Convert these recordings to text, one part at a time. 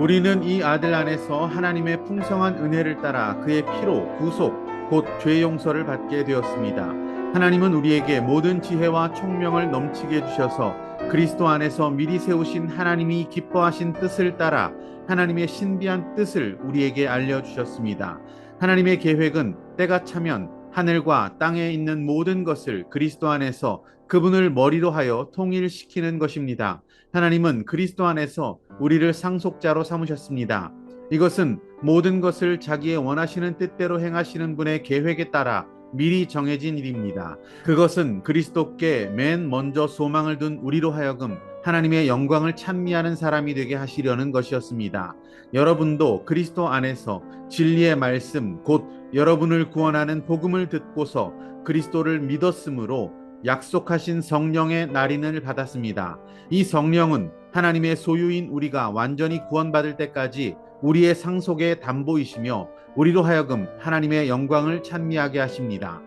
우리는 이 아들 안에서 하나님의 풍성한 은혜를 따라 그의 피로 구속, 곧 죄 용서를 받게 되었습니다. 하나님은 우리에게 모든 지혜와 총명을 넘치게 해주셔서 그리스도 안에서 미리 세우신 하나님이 기뻐하신 뜻을 따라 하나님의 신비한 뜻을 우리에게 알려주셨습니다. 하나님의 계획은 때가 차면 하늘과 땅에 있는 모든 것을 그리스도 안에서 그분을 머리로 하여 통일시키는 것입니다. 하나님은 그리스도 안에서 우리를 상속자로 삼으셨습니다. 이것은 모든 것을 자기의 원하시는 뜻대로 행하시는 분의 계획에 따라 미리 정해진 일입니다. 그것은 그리스도께 맨 먼저 소망을 둔 우리로 하여금 하나님의 영광을 찬미하는 사람이 되게 하시려는 것이었습니다. 여러분도 그리스도 안에서 진리의 말씀, 곧 여러분을 구원하는 복음을 듣고서 그리스도를 믿었으므로 약속하신 성령의 날인을 받았습니다. 이 성령은 하나님의 소유인 우리가 완전히 구원받을 때까지 우리의 상속의 담보이시며 우리로 하여금 하나님의 영광을 찬미하게 하십니다.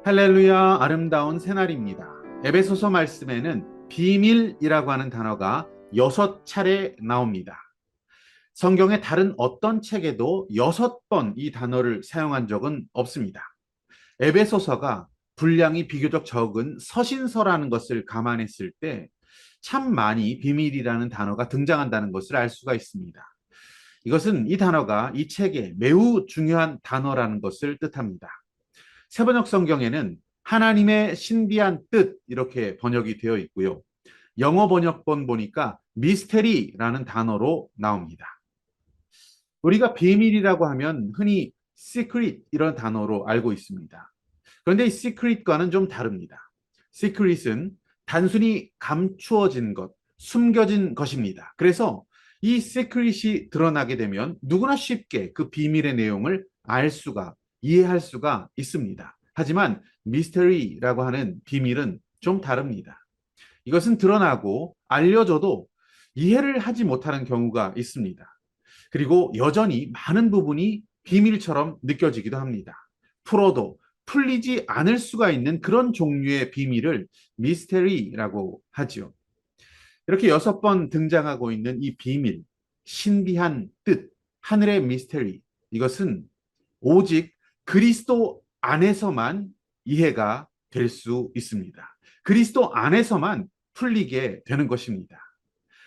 할렐루야, 아름다운 새날입니다. 에베소서 말씀에는 비밀이라고 하는 단어가 6차례 나옵니다. 성경의 다른 어떤 책에도 6번 이 단어를 사용한 적은 없습니다. 에베소서가 분량이 비교적 적은 서신서라는 것을 감안했을 때 참 많이 비밀이라는 단어가 등장한다는 것을 알 수가 있습니다. 이것은 이 단어가 이 책에 매우 중요한 단어라는 것을 뜻합니다. 세번역 성경에는 하나님의 신비한 뜻 이렇게 번역이 되어 있고요. 영어 번역본 보니까 미스테리라는 단어로 나옵니다. 우리가 비밀이라고 하면 흔히 secret 이런 단어로 알고 있습니다. 그런데 이 secret과는 좀 다릅니다. secret은 단순히 감추어진 것, 숨겨진 것입니다. 그래서 이 secret이 드러나게 되면 누구나 쉽게 그 비밀의 내용을 알 수가, 이해할 수가 있습니다. 하지만 mystery라고 하는 비밀은 좀 다릅니다. 이것은 드러나고 알려져도 이해를 하지 못하는 경우가 있습니다. 그리고 여전히 많은 부분이 비밀처럼 느껴지기도 합니다. 풀어도 풀리지 않을 수가 있는 그런 종류의 비밀을 미스테리라고 하죠. 이렇게 6번 등장하고 있는 이 비밀, 신비한 뜻, 하늘의 미스테리, 이것은 오직 그리스도 안에서만 이해가 될 수 있습니다. 그리스도 안에서만 풀리게 되는 것입니다.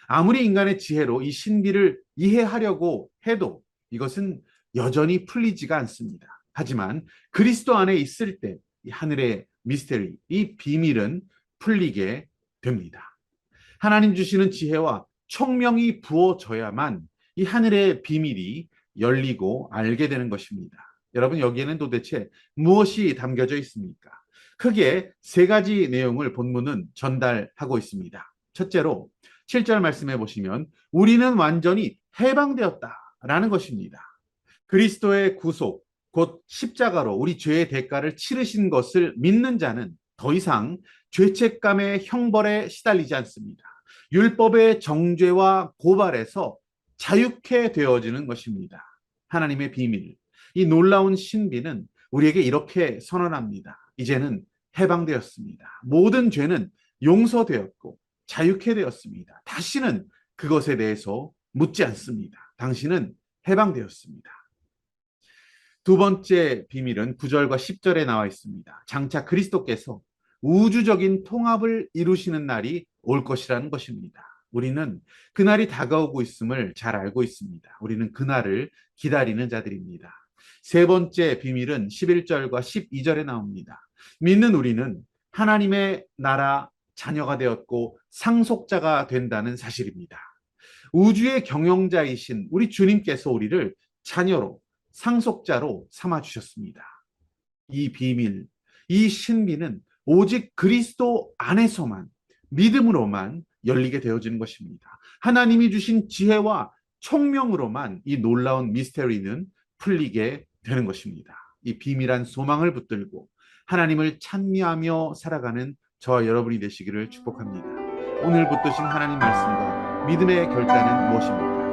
아무리 인간의 지혜로 이 신비를 이해하려고 해도 이것은 여전히 풀리지가 않습니다. 하지만 그리스도 안에 있을 때 이 하늘의 미스테리, 이 비밀은 풀리게 됩니다. 하나님 주시는 지혜와 총명이 부어져야만 이 하늘의 비밀이 열리고 알게 되는 것입니다. 여러분, 여기에는 도대체 무엇이 담겨져 있습니까? 크게 3가지 내용을 본문은 전달하고 있습니다. 첫째로 7절 말씀해 보시면 우리는 완전히 해방되었다라는 것입니다. 그리스도의 구속, 곧 십자가로 우리 죄의 대가를 치르신 것을 믿는 자는 더 이상 죄책감의 형벌에 시달리지 않습니다. 율법의 정죄와 고발에서 자유케 되어지는 것입니다. 하나님의 비밀, 이 놀라운 신비는 우리에게 이렇게 선언합니다. 이제는 해방되었습니다. 모든 죄는 용서되었고 자유케 되었습니다. 다시는 그것에 대해서 묻지 않습니다. 당신은 해방되었습니다. 두 번째 비밀은 9절과 10절에 나와 있습니다. 장차 그리스도께서 우주적인 통합을 이루시는 날이 올 것이라는 것입니다. 우리는 그날이 다가오고 있음을 잘 알고 있습니다. 우리는 그날을 기다리는 자들입니다. 세 번째 비밀은 11절과 12절에 나옵니다. 믿는 우리는 하나님의 나라 자녀가 되었고 상속자가 된다는 사실입니다. 우주의 경영자이신 우리 주님께서 우리를 자녀로 상속자로 삼아주셨습니다. 이 비밀, 이 신비는 오직 그리스도 안에서만 믿음으로만 열리게 되어지는 것입니다. 하나님이 주신 지혜와 총명으로만 이 놀라운 미스테리는 풀리게 되는 것입니다. 이 비밀한 소망을 붙들고 하나님을 찬미하며 살아가는 저와 여러분이 되시기를 축복합니다. 오늘 붙드신 하나님 말씀과 믿음의 결단은 무엇입니까?